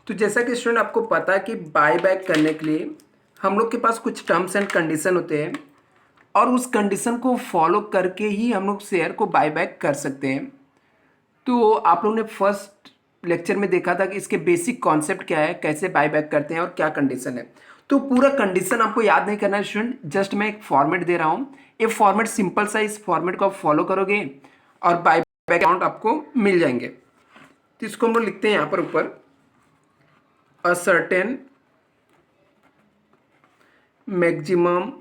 तो जैसा कि स्टूडेंट आपको पता है कि बाय बैक करने के लिए हम लोग के पास कुछ टर्म्स एंड कंडीशन होते हैं और उस कंडीशन को फॉलो करके ही हम लोग शेयर को बाय बैक कर सकते हैं। तो आप लोगों ने फर्स्ट लेक्चर में देखा था कि इसके बेसिक कॉन्सेप्ट क्या है, कैसे बाय बैक करते हैं और क्या कंडीशन है। तो पूरा कंडीशन आपको याद नहीं करना है स्टूडेंट, जस्ट मैं एक फॉर्मेट दे रहा हूँ। ये फॉर्मेट सिंपल सा, इस फॉर्मेट को आप फॉलो करोगे और बाय बैक अमाउंट आपको मिल जाएंगे। तो इसको हम लोग लिखते हैं यहाँ पर ऊपर, a certain maximum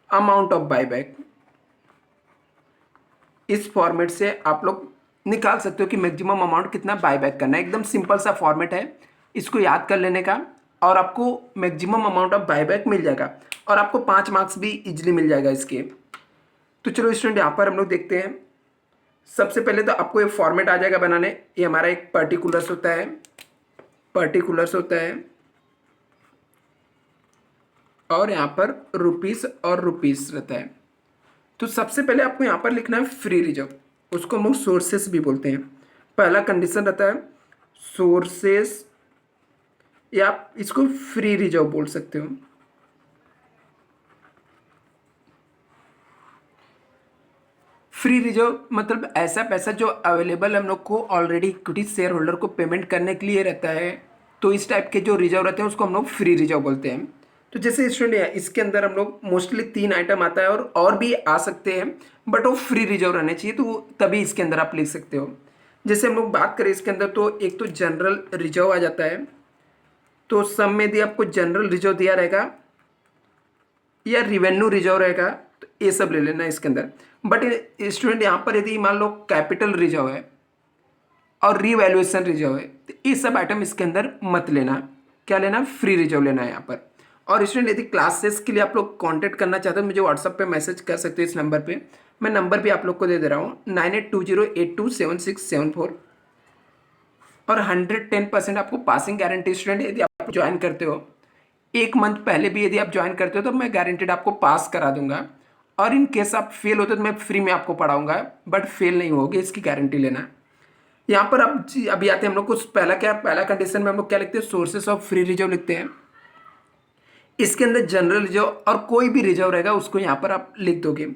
amount of buyback. इस फॉर्मेट से आप लोग निकाल सकते हो कि मैक्सिमम अमाउंट कितना बायबैक करना है। एकदम सिंपल सा फॉर्मेट है, इसको याद कर लेने का और आपको मैक्सिमम अमाउंट ऑफ बायबैक मिल जाएगा और आपको 5 मार्क्स भी इजीली मिल जाएगा इसके। तो चलो स्टूडेंट यहाँ पर हम लोग देखते हैं। सबसे पहले तो आपको ये फॉर्मेट आ जाएगा बनाने। ये हमारा एक पर्टिकुलर्स होता है, पर्टिकुलर्स होता है और यहाँ पर रुपीस और रुपीस रहता है। तो सबसे पहले आपको यहाँ पर लिखना है फ्री रिजर्व, उसको हम लोग सोर्सेस भी बोलते हैं। पहला कंडीशन रहता है सोर्सेस, या आप इसको फ्री रिजर्व बोल सकते हो। फ्री रिजर्व मतलब ऐसा पैसा जो अवेलेबल हम लोग को ऑलरेडी इक्विटी शेयर होल्डर को पेमेंट करने के लिए रहता है। तो इस टाइप के जो रिजर्व रहते हैं उसको हम लोग फ्री रिजर्व बोलते हैं। तो जैसे स्टूडेंट इसके अंदर हम लोग मोस्टली 3 आइटम आता है और भी आ सकते हैं, बट वो फ्री रिजर्व रहने चाहिए, तो तभी इसके अंदर आप लिख सकते हो। जैसे हम लोग बात करें इसके अंदर, तो एक तो जनरल रिजर्व आ जाता है। तो सब में यदि आपको जनरल रिजर्व दिया रहेगा या रिवेन्यू रिजर्व रहेगा तो ये सब ले लेना है इसके अंदर। बट स्टूडेंट यहाँ पर यदि मान लो कैपिटल रिजर्व है और रीवैल्यूएशन रिजर्व है तो ये सब आइटम इसके अंदर मत लेना। क्या लेना? फ्री रिजर्व लेना है यहाँ पर। और स्टूडेंट यदि क्लासेस के लिए आप लोग कांटेक्ट करना चाहते हो मुझे व्हाट्सएप पे मैसेज कर सकते हो इस नंबर पे। मैं नंबर भी आप लोग को दे दे रहा हूँ 9820827674। और 110% आपको पासिंग गारंटी स्टूडेंट यदि आप ज्वाइन करते हो। एक मंथ पहले भी यदि आप ज्वाइन करते हो तो मैं गारंटेड आपको पास करा दूंगा। और इन केस आप फेल होते तो मैं फ्री में आपको पढ़ाऊंगा, बट फेल नहीं होगी इसकी गारंटी लेना। यहाँ पर अब अभी आते हैं हम लोग कुछ पहला क्या, पहला कंडीशन में हम लोग क्या लिखते हैं? सोर्सेस ऑफ फ्री रिजर्व लिखते हैं। इसके अंदर जनरल रिजर्व और कोई भी रिजर्व रहेगा उसको यहाँ पर आप लिख दोगे।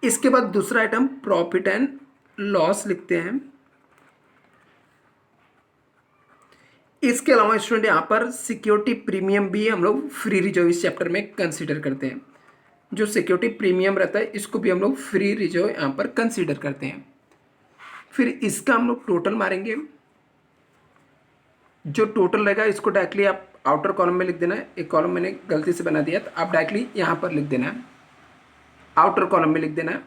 इसके बाद दूसरा आइटम प्रॉफिट एंड लॉस लिखते हैं। इसके अलावा स्टूडेंट यहाँ पर सिक्योरिटी प्रीमियम भी हम लोग फ्री रिजर्व इस चैप्टर में कंसीडर करते हैं। जो सिक्योरिटी प्रीमियम रहता है इसको भी हम लोग फ्री रिजर्व यहाँ पर कंसीडर करते हैं। फिर इसका हम लोग टोटल मारेंगे। जो टोटल रहेगा इसको डायरेक्टली आप आउटर कॉलम में लिख देना है। एक कॉलम मैंने गलती से बना दिया तो आप डायरेक्टली यहाँ पर लिख देना है, आउटर कॉलम में लिख देना है।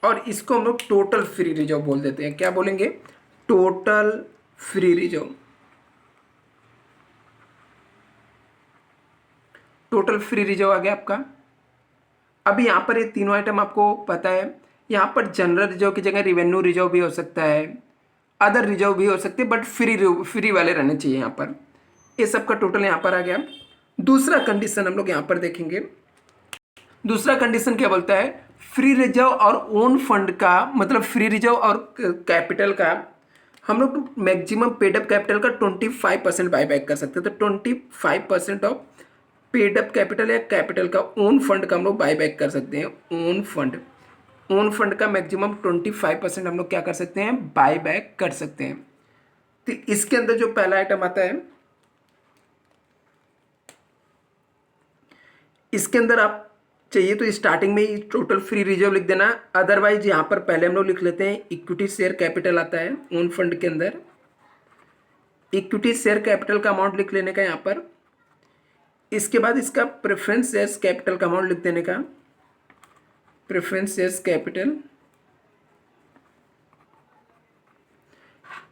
और इसको हम लोग टोटल फ्री रिजर्व बोल देते हैं। क्या बोलेंगे? Total free reserve. Total free reserve आ गया आपका। अभी यहाँ पर ये तीनों आइटम आपको पता है। यहाँ पर जनरल रिजर्व की जगह रिवेन्यू रिजर्व भी हो सकता है, अदर रिजर्व भी हो सकते हैं, बट फ्री वाले रहने चाहिए यहाँ पर। ये सब का टोटल यहाँ पर आ गया। दूसरा कंडीशन हम लोग यहाँ पर देखेंगे। दूसरा कंडीशन क्या बोलता है? फ्री रिजर्व और ओन फंड का, मतलब फ्री रिजर्व और कैपिटल का हम लोग मैक्सिमम पेडअप कैपिटल का 25% बायबैक कर सकते हैं। तो 25% ऑफ पेडअप कैपिटल या कैपिटल का ओन फंड का हम लोग बायबैक कर सकते हैं। ओन फंड का मैक्सिमम 25% हम लोग क्या कर सकते हैं? बायबैक कर सकते हैं। तो इसके अंदर जो पहला आइटम आता है, इसके अंदर आप चाहिए तो स्टार्टिंग में ही टोटल फ्री रिजर्व लिख देना। अदरवाइज यहाँ पर पहले हम लोग लिख लेते हैं इक्विटी शेयर कैपिटल आता है ओन फंड के अंदर। इक्विटी शेयर कैपिटल का अमाउंट लिख लेने का यहाँ पर। इसके बाद इसका प्रेफरेंस शेयर्स कैपिटल का अमाउंट लिख देने का, प्रेफरेंस शेयर्स कैपिटल।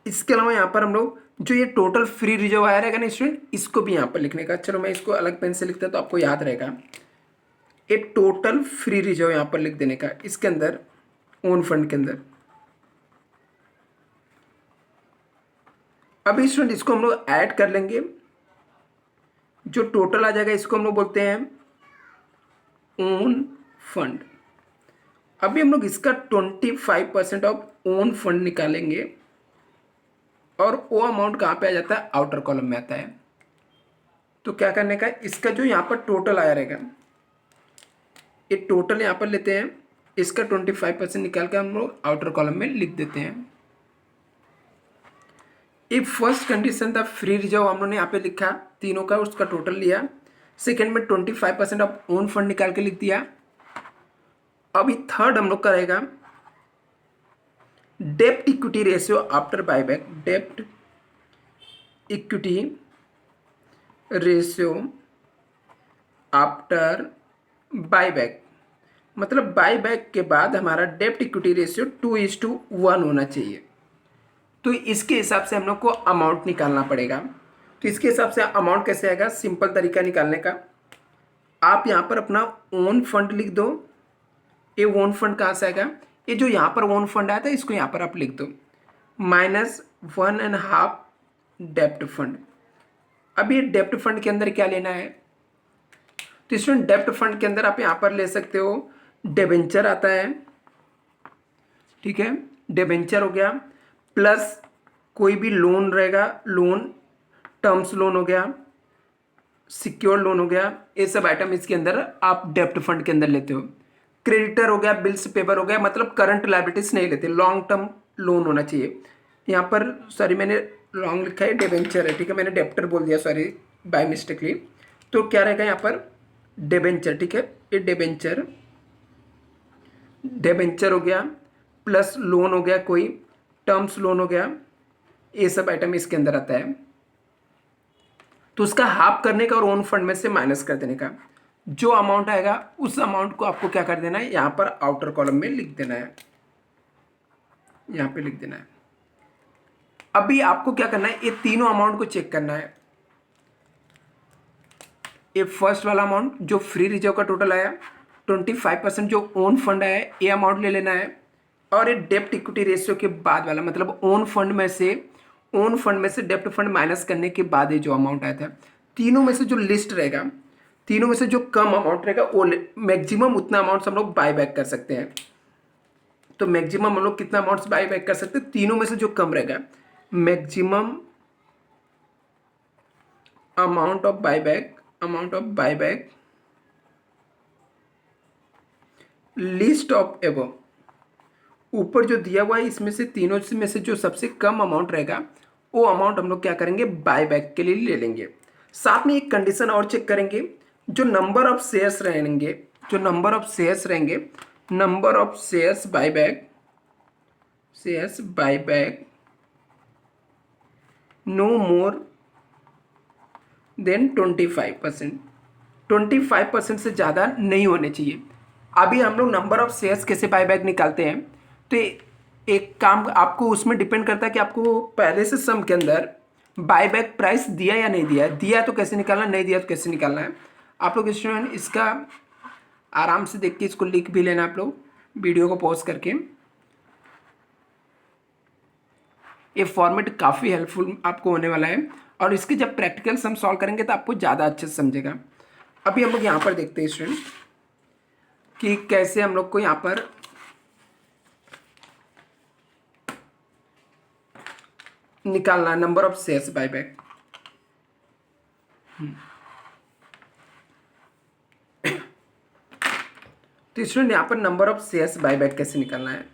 इसके अलावा यहाँ पर हम लोग जो ये टोटल फ्री रिजर्व आया रहेगा ना स्टूडेंट, इसको भी यहाँ पर लिखने का। चलो मैं इसको अलग पेन से लिखता तो आपको याद रहेगा। एक टोटल फ्री रिजर्व यहाँ पर लिख देने का इसके अंदर, ओन फंड के अंदर। अभी स्टूडेंट इसको हम लोग ऐड कर लेंगे। जो टोटल आ जाएगा इसको हम लोग बोलते हैं ओन फंड। अभी हम लोग इसका 25% ऑफ ओन फंड निकालेंगे और वो अमाउंट कहाँ पे आ जाता है, आउटर कॉलम में आता है। तो क्या करने का, इसका जो यहाँ पर टोटल आया रहेगा, ये टोटल यहाँ पर लेते हैं, इसका 25% निकाल के हम लोग आउटर कॉलम में लिख देते हैं। ये फर्स्ट कंडीशन था फ्री रिजर्व, हम लोगों ने यहाँ पे लिखा तीनों का, उसका टोटल लिया। सेकेंड में 25% ऑफ ओन फंड निकाल के लिख दिया। अभी थर्ड हम लोग करेगा डेप्ट इक्विटी रेशियो आफ्टर बायबैक, डेप्ट इक्विटी रेशियो आफ्टर बायबैक, मतलब बायबैक के बाद हमारा डेप्ट इक्विटी रेशियो 2:1 होना चाहिए। तो इसके हिसाब से हम लोग को अमाउंट निकालना पड़ेगा। तो इसके हिसाब से अमाउंट कैसे आएगा, सिंपल तरीका निकालने का, आप यहाँ पर अपना ओन फंड लिख दो। ये ओन फंड कहाँ से आएगा, ये जो यहाँ पर ओन फंड आया था इसको यहाँ पर आप लिख दो, -1.5 डेप्ट फंड। अब ये डेप्ट फंड के अंदर क्या लेना है, तो स्टूडेंट डेप्ट फंड के अंदर आप यहाँ पर ले सकते हो डिबेंचर आता है, ठीक है, डिबेंचर हो गया, प्लस कोई भी लोन रहेगा, लोन टर्म्स लोन हो गया, सिक्योर लोन हो गया, ये सब आइटम इसके अंदर आप डेप्ट फंड के अंदर लेते हो। क्रेडिटर हो गया, बिल्स पेपर हो गया, मतलब करंट लायबिलिटीज नहीं लेते, लॉन्ग टर्म लोन होना चाहिए। यहाँ पर सॉरी मैंने लॉन्ग लिखा है, डिबेंचर है, ठीक है, मैंने डेप्टर बोल दिया, सॉरी बाय मिस्टेकली। तो क्या रहेगा यहाँ पर डिबेंचर, ठीक है, ये डिबेंचर, डिबेंचर हो गया, प्लस लोन हो गया, कोई टर्म्स लोन हो गया, ये सब आइटम इसके अंदर आता है। तो उसका हाफ करने का और ओन फंड में से माइनस कर देने का, जो अमाउंट आएगा उस अमाउंट को आपको क्या कर देना है, यहाँ पर आउटर कॉलम में लिख देना है, यहाँ पे लिख देना है। अभी आपको क्या करना है, ये तीनों अमाउंट को चेक करना है। ये फर्स्ट वाला अमाउंट जो फ्री रिजर्व का टोटल आया, 25% जो ओन फंड आया है, ये अमाउंट ले लेना है। और ये डेप्ट इक्विटी रेशियो के बाद वाला, मतलब ओन फंड में से डेप्ट फंड माइनस करने के बाद ये जो अमाउंट आया था, तीनों में से जो लिस्ट रहेगा, तीनों में से जो कम अमाउंट रहेगा वो मैक्सिमम उतना अमाउंट हम लोग बाय बैक कर सकते हैं। तो मैक्सिमम हम लोग कितना अमाउंट बाय बैक कर सकते हैं, तीनों में से जो कम रहेगा, maximum amount of buyback list of above, ऊपर जो दिया हुआ है इसमें से तीनों में से जो सबसे कम अमाउंट रहेगा वो अमाउंट हम लोग क्या करेंगे, बायबैक के लिए ले लेंगे। साथ में एक कंडीशन और चेक करेंगे, जो नंबर ऑफ शेयर्स रहेंगे, number of shares buyback no more than 25%, 25% से ज़्यादा नहीं होने चाहिए। अभी हम लोग नंबर ऑफ शेयर्स कैसे बायबैक निकालते हैं, तो एक काम आपको उसमें डिपेंड करता है कि आपको पहले से सम के अंदर बायबैक प्राइस दिया या नहीं दिया है। दिया तो कैसे निकालना, नहीं दिया तो कैसे निकालना है। आप लोग स्टूडेंट इसका आराम से देख के इसको लिख भी लेना, आप लोग वीडियो को पॉज करके। ये फॉर्मेट काफ़ी हेल्पफुल आपको होने वाला है, और इसके जब प्रैक्टिकल सम सॉल्व करेंगे तो आपको ज़्यादा अच्छे से समझेगा। अभी हम लोग यहाँ पर देखते हैं स्टूडेंट कि कैसे हम लोग को यहाँ पर निकालना है नंबर ऑफ शेयर्स बायबैक। तो स्टूडेंट यहाँ पर नंबर ऑफ शेयर्स बायबैक कैसे निकालना है,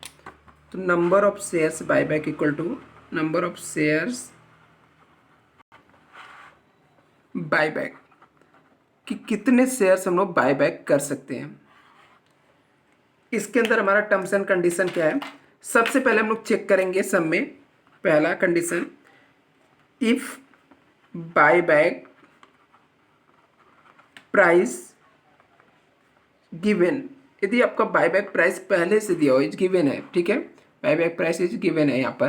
तो number of shares buyback equal to number of shares buyback, कि कितने शेयर्स हम लोग बायबैक कर सकते हैं। इसके अंदर हमारा टर्म्स एंड कंडीशन क्या है, सबसे पहले हम लोग चेक करेंगे सब में, पहला condition, if buyback price given, यदि आपका बायबैक प्राइस पहले से दिया हो, इज गिवन है, ठीक है, बायबैक प्राइस इज गिवन है, यहाँ पर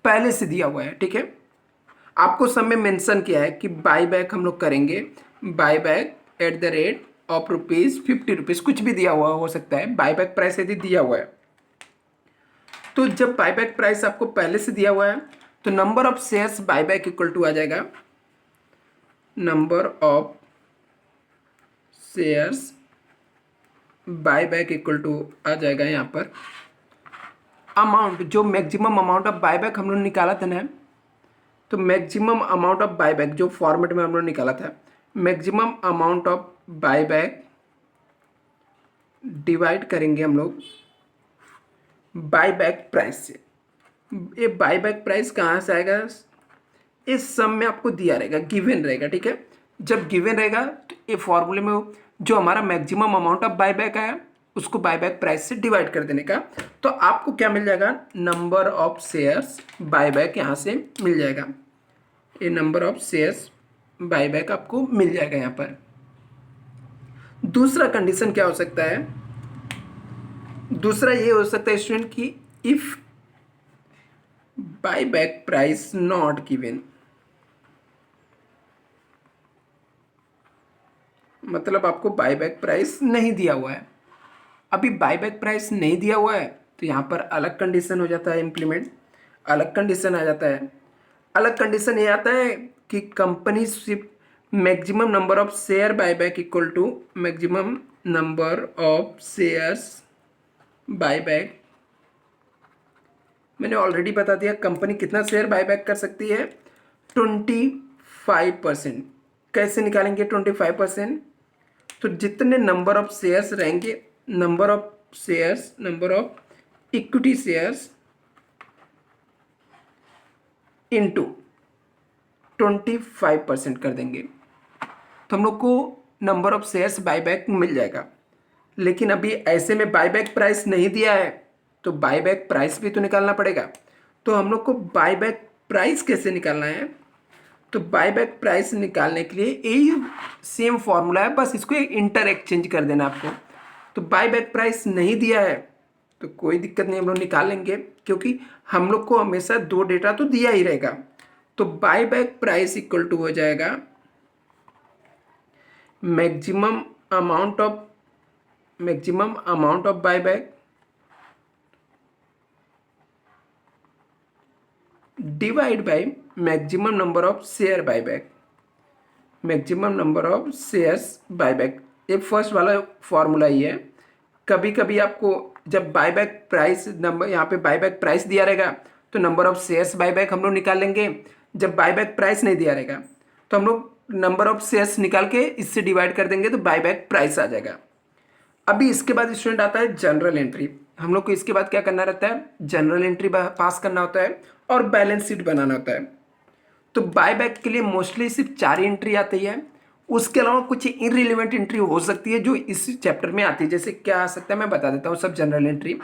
पहले से दिया हुआ है, ठीक है। आपको सब में मेंशन किया है कि बायबैक हम लोग करेंगे, buyback at the rate of ₹50, कुछ भी दिया हुआ हो सकता है, बायबैक प्राइस यदि दिया हुआ है। तो जब बायबैक प्राइस आपको पहले से दिया हुआ है तो number of shares buyback equal to आ जाएगा, number of shares buyback equal to आ जाएगा यहाँ पर अमाउंट, जो मैक्सिमम अमाउंट ऑफ बायबैक हम लोग निकाला था ना, तो मैक्सिमम अमाउंट ऑफ बायबैक जो फॉर्मेट में हम लोग निकाला था, maximum amount of buyback divide करेंगे हम लोग बायबैक प्राइस से। ये बायबैक प्राइस कहाँ से आएगा, इस सम में आपको दिया रहेगा, गिवन रहेगा, ठीक है। जब गिवन रहेगा तो ये फॉर्मूले में जो हमारा मैक्सिमम अमाउंट ऑफ बायबैक आया उसको बायबैक प्राइस से डिवाइड कर देने का, तो आपको क्या मिल जाएगा, नंबर ऑफ शेयर्स बायबैक यहाँ से मिल जाएगा। ये नंबर ऑफ शेयर्स बायबैक आपको मिल जाएगा यहाँ पर। दूसरा कंडीशन क्या हो सकता है, दूसरा ये हो सकता है स्टूडेंट कि if buyback price not given, मतलब आपको बायबैक प्राइस नहीं दिया हुआ है। अभी बायबैक प्राइस नहीं दिया हुआ है तो यहाँ पर अलग कंडीशन हो जाता है इम्प्लीमेंट, अलग कंडीशन आ जाता है। अलग कंडीशन ये आता है कि company ship maximum number of share buyback equal to maximum number of shares buyback. मैंने ऑलरेडी बता दिया कंपनी कितना शेयर बायबैक कर सकती है, 25%। कैसे निकालेंगे 25%, तो जितने नंबर ऑफ शेयर्स रहेंगे, number of shares, number of equity shares into 25% कर देंगे, तो हम लोग को नंबर ऑफ शेयर्स बायबैक मिल जाएगा। लेकिन अभी ऐसे में बायबैक प्राइस नहीं दिया है तो बायबैक प्राइस भी तो निकालना पड़ेगा। तो हम लोग को बायबैक प्राइस कैसे निकालना है, तो बायबैक प्राइस निकालने के लिए यही सेम फॉर्मूला है, बस इसको इंटर एक्सचेंज कर देना आपको। तो बायबैक प्राइस नहीं दिया है तो कोई दिक्कत नहीं, हम लोग निकाल लेंगे क्योंकि हम लोग को हमेशा दो डेटा तो दिया ही रहेगा। तो बायबैक प्राइस इक्वल टू हो जाएगा maximum amount of buyback divide by maximum number of share buyback, maximum number of shares buyback. ये फर्स्ट वाला फॉर्मूला ही है। कभी कभी आपको जब बायबैक प्राइस नंबर, यहाँ पे बायबैक प्राइस दिया रहेगा तो नंबर ऑफ शेयर्स बायबैक हम लोग निकाल लेंगे। जब बायबैक प्राइस नहीं दिया रहेगा तो हम लोग नंबर ऑफ शेयर्स निकाल के इससे डिवाइड कर देंगे तो बायबैक प्राइस आ जाएगा। अभी इसके बाद स्टूडेंट आता है जनरल एंट्री। हम लोग को इसके बाद क्या करना रहता है, जनरल एंट्री पास करना होता है और बैलेंस शीट बनाना होता है। तो बायबैक के लिए मोस्टली सिर्फ 4 एंट्री आती है, उसके अलावा कुछ इनरिलेवेंट एंट्री हो सकती है जो इस चैप्टर में आती है। जैसे क्या आ सकता है मैं बता देता हूँ सब जनरल एंट्री।